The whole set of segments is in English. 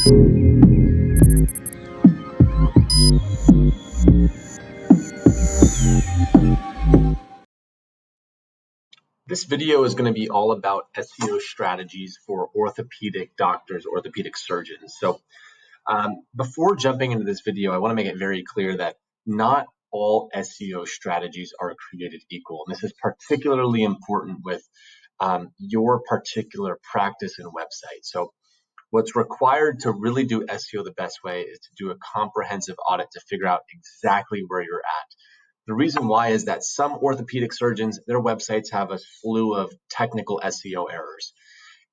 This video is going to be all about SEO strategies for orthopedic doctors, orthopedic surgeons. So before jumping into this video, I want to make it very clear that not all SEO strategies are created equal. And this is particularly important with your particular practice and website. So what's required to really do SEO the best way is to do a comprehensive audit to figure out exactly where you're at. The reason why is that some orthopedic surgeons, their websites have a slew of technical SEO errors.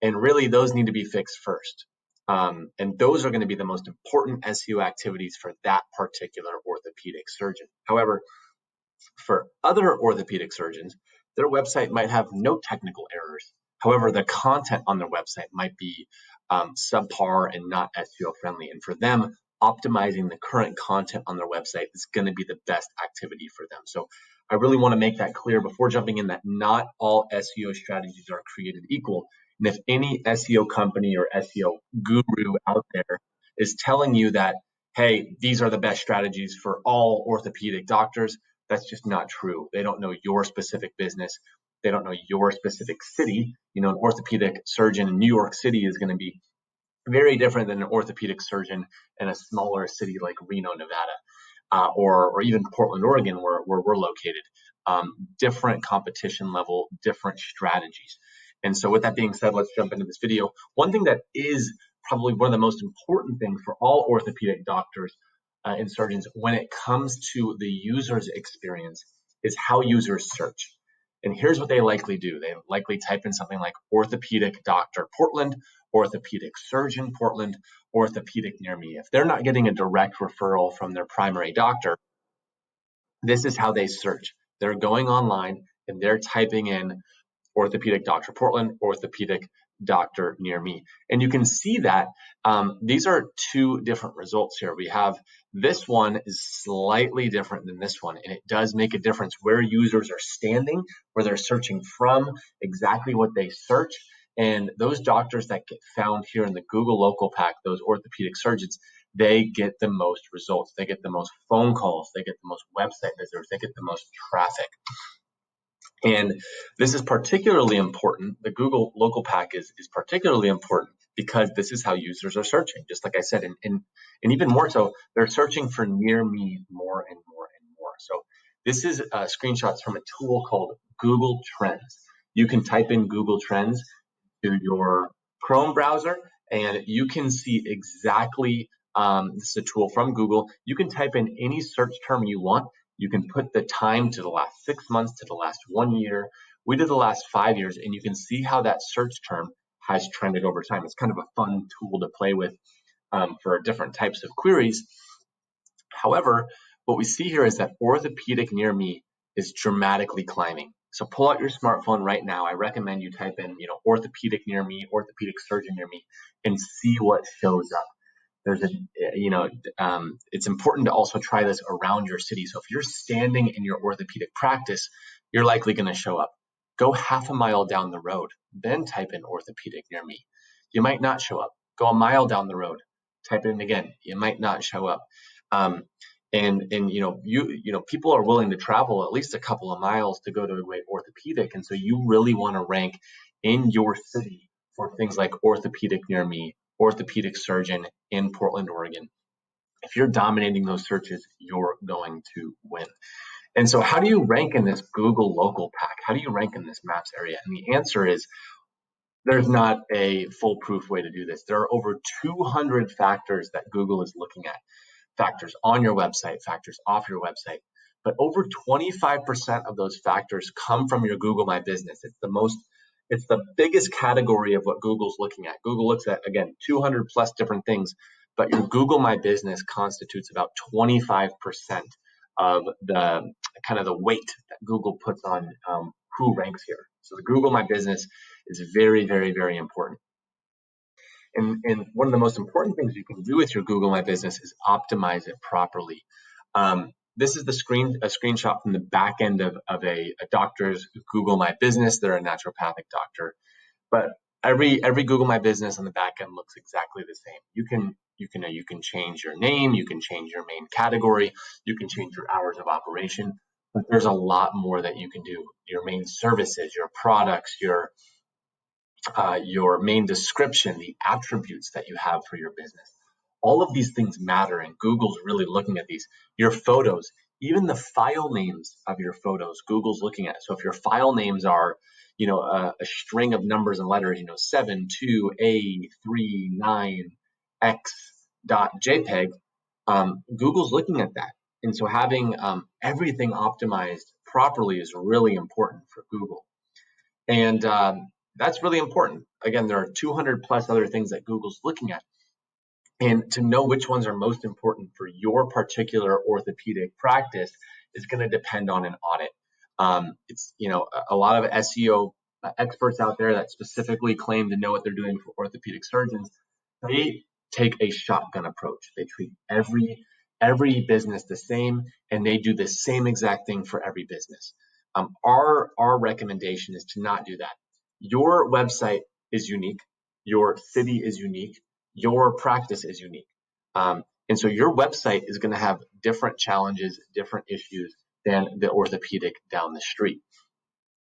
And really, those need to be fixed first. And those are going to be the most important SEO activities for that particular orthopedic surgeon. However, for other orthopedic surgeons, their website might have no technical errors. However, the content on their website might be subpar and not SEO friendly. And for them, optimizing the current content on their website is going to be the best activity for them. So I really want to make that clear before jumping in that not all SEO strategies are created equal. And if any SEO company or SEO guru out there is telling you that, hey, these are the best strategies for all orthopedic doctors, that's just not true. They don't know your specific business. They don't know your specific city. You know, an orthopedic surgeon in New York City is going to be very different than an orthopedic surgeon in a smaller city like Reno, Nevada, or even Portland, Oregon, where we're located. Different competition level, different strategies. And so with that being said, let's jump into this video. One thing that is probably one of the most important things for all orthopedic doctors and surgeons when it comes to the user's experience is how users search. And here's what they likely do. They likely type in something like orthopedic doctor Portland, orthopedic surgeon Portland, orthopedic near me. If they're not getting a direct referral from their primary doctor, this is how they search. They're going online and they're typing in orthopedic doctor Portland, orthopedic doctor near me. And you can see that these are two different results here. We have this one is slightly different than this one, and it does make a difference where users are standing, where they're searching from, exactly what they search. And those doctors that get found here in the Google local pack, those orthopedic surgeons, they get the most results. They get the most phone calls. They get the most website visitors. They get the most traffic. And this is particularly important. The Google local pack is particularly important because this is how users are searching. Just like I said, and even more so, they're searching for near me more and more and more. So this is screenshots from a tool called Google Trends. You can type in Google Trends to your Chrome browser, and you can see exactly, this is a tool from Google. You can type in any search term you want. You can put the time to the last 6 months, to the last 1 year. We did the last 5 years, and you can see how that search term has trended over time. It's kind of a fun tool to play with for different types of queries. However, what we see here is that orthopedic near me is dramatically climbing. So pull out your smartphone right now. I recommend you type in, orthopedic near me, orthopedic surgeon near me, and see what shows up. There's it's important to also try this around your city. So if you're standing in your orthopedic practice, you're likely going to show up. Go half a mile down the road, then type in orthopedic near me. You might not show up. Go a mile down the road, type it in again. You might not show up. People are willing to travel at least a couple of miles to go to a great orthopedic, and so you really want to rank in your city for things like orthopedic near me, orthopedic surgeon in Portland, Oregon. If you're dominating those searches, you're going to win. And so how do you rank in this Google local pack? How do you rank in this maps area? And the answer is there's not a foolproof way to do this. There are over 200 factors that Google is looking at. Factors on your website, factors off your website. But over 25% of those factors come from your Google My Business. It's the biggest category of what Google's looking at. Google looks at, again, 200 plus different things, but your Google My Business constitutes about 25% of the kind of the weight that Google puts on who ranks here. So the Google My Business is very, very, very important. And one of the most important things you can do with your Google My Business is optimize it properly. This is a screenshot from the back end of a doctor's Google My Business. They're a naturopathic doctor, but every Google My Business on the back end looks exactly the same. You can you can change your name, you can change your main category, you can change your hours of operation, but there's a lot more that you can do. Your main services, your products, your main description, the attributes that you have for your business. All of these things matter, and Google's really looking at these. Your photos, even the file names of your photos, Google's looking at. So if your file names are, a string of numbers and letters, 72A39X.jpg, Google's looking at that. And so having everything optimized properly is really important for Google. And that's really important. Again, there are 200 plus other things that Google's looking at. And to know which ones are most important for your particular orthopedic practice is going to depend on an audit. It's, a lot of SEO experts out there that specifically claim to know what they're doing for orthopedic surgeons. They take a shotgun approach. They treat every business the same, and they do the same exact thing for every business. Our recommendation is to not do that. Your website is unique. Your city is unique. Your practice is unique. And so your website is going to have different challenges, different issues than the orthopedic down the street.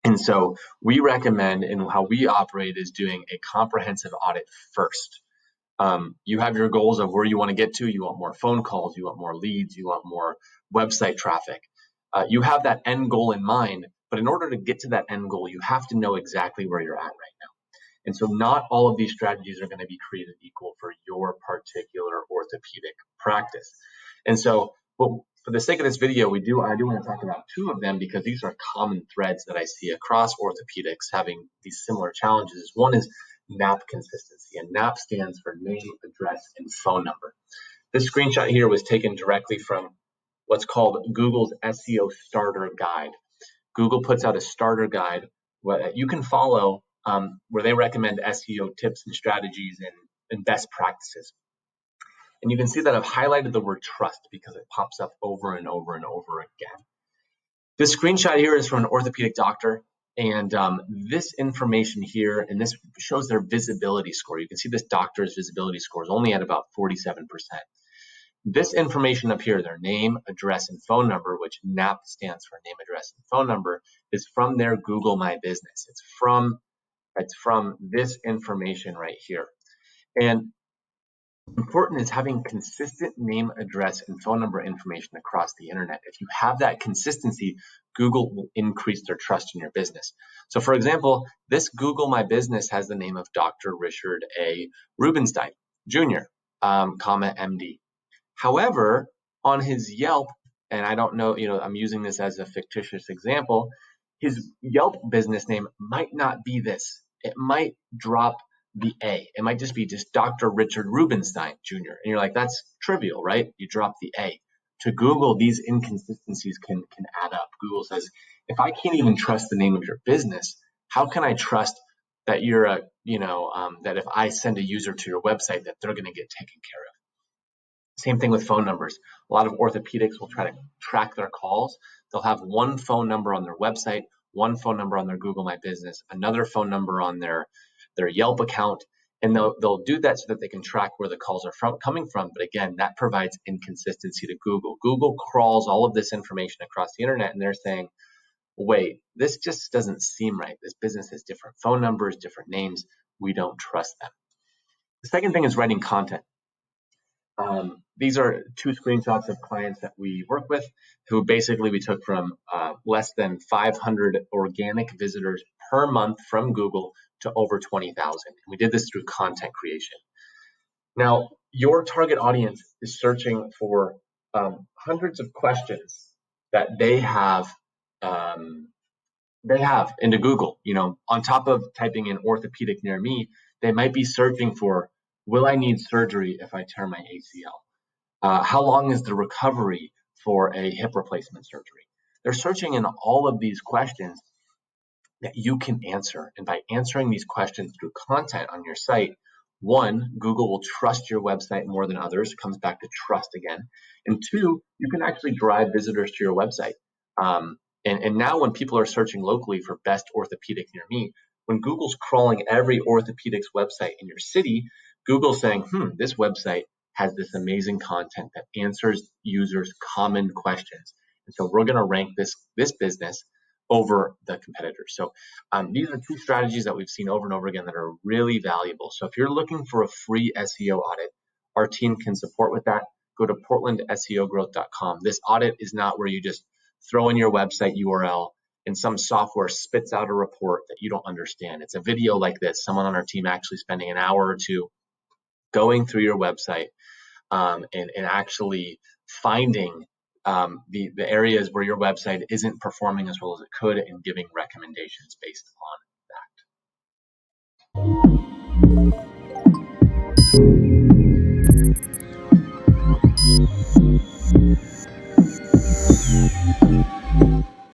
And so we recommend, and how we operate is doing a comprehensive audit first. You have your goals of where you want to get to. You want more phone calls. You want more leads. You want more website traffic. You have that end goal in mind, but in order to get to that end goal, you have to know exactly where you're at right now. And so not all of these strategies are going to be created equal for your particular orthopedic practice. And so, well, for the sake of this video, I do want to talk about two of them because these are common threads that I see across orthopedics having these similar challenges. One is NAP consistency, and NAP stands for name, address, and phone number. This screenshot here was taken directly from what's called Google's SEO starter guide. Google puts out a starter guide that you can follow where they recommend SEO tips and strategies and best practices. And you can see that I've highlighted the word trust because it pops up over and over and over again. This screenshot here is from an orthopedic doctor, and this information here, and this shows their visibility score. You can see this doctor's visibility score is only at about 47%. This information up here, their name, address, and phone number, which NAP stands for name, address, and phone number, is from their Google My Business. It's from this information right here. And important is having consistent name, address, and phone number information across the internet. If you have that consistency, Google will increase their trust in your business. So for example, this Google My Business has the name of Dr. Richard A. Rubenstein, Jr., MD. However, on his Yelp, and I don't know, I'm using this as a fictitious example, his Yelp business name might not be this. It might drop the A. It might just be Dr. Richard Rubenstein, Jr. And you're like, that's trivial, right? You drop the A. To Google, these inconsistencies can add up. Google says, if I can't even trust the name of your business, how can I trust that you're that if I send a user to your website, that they're going to get taken care of? Same thing with phone numbers. A lot of orthopedics will try to track their calls. They'll have one phone number on their website, one phone number on their Google My Business, another phone number on their Yelp account, and they'll do that so that they can track where the calls are coming from. But again, that provides inconsistency to Google. Google crawls all of this information across the internet, and they're saying, wait, this just doesn't seem right. This business has different phone numbers, different names. We don't trust them. The second thing is writing content. These are two screenshots of clients that we work with who basically we took from less than 500 organic visitors per month from Google to over 20,000. We did this through content creation. Now, your target audience is searching for hundreds of questions that they have into Google. On top of typing in orthopedic near me, they might be searching for, will I need surgery if I tear my ACL? How long is the recovery for a hip replacement surgery? They're searching in all of these questions that you can answer. And by answering these questions through content on your site, one, Google will trust your website more than others. It comes back to trust again. And two, you can actually drive visitors to your website. And now when people are searching locally for best orthopedic near me, when Google's crawling every orthopedics website in your city, Google's saying, this website has this amazing content that answers users' common questions. And so we're going to rank this business over the competitors. So these are two strategies that we've seen over and over again that are really valuable. So if you're looking for a free SEO audit, our team can support with that. Go to portlandseogrowth.com. This audit is not where you just throw in your website URL and some software spits out a report that you don't understand. It's a video like this, someone on our team actually spending an hour or two going through your website and actually finding the areas where your website isn't performing as well as it could and giving recommendations based upon that.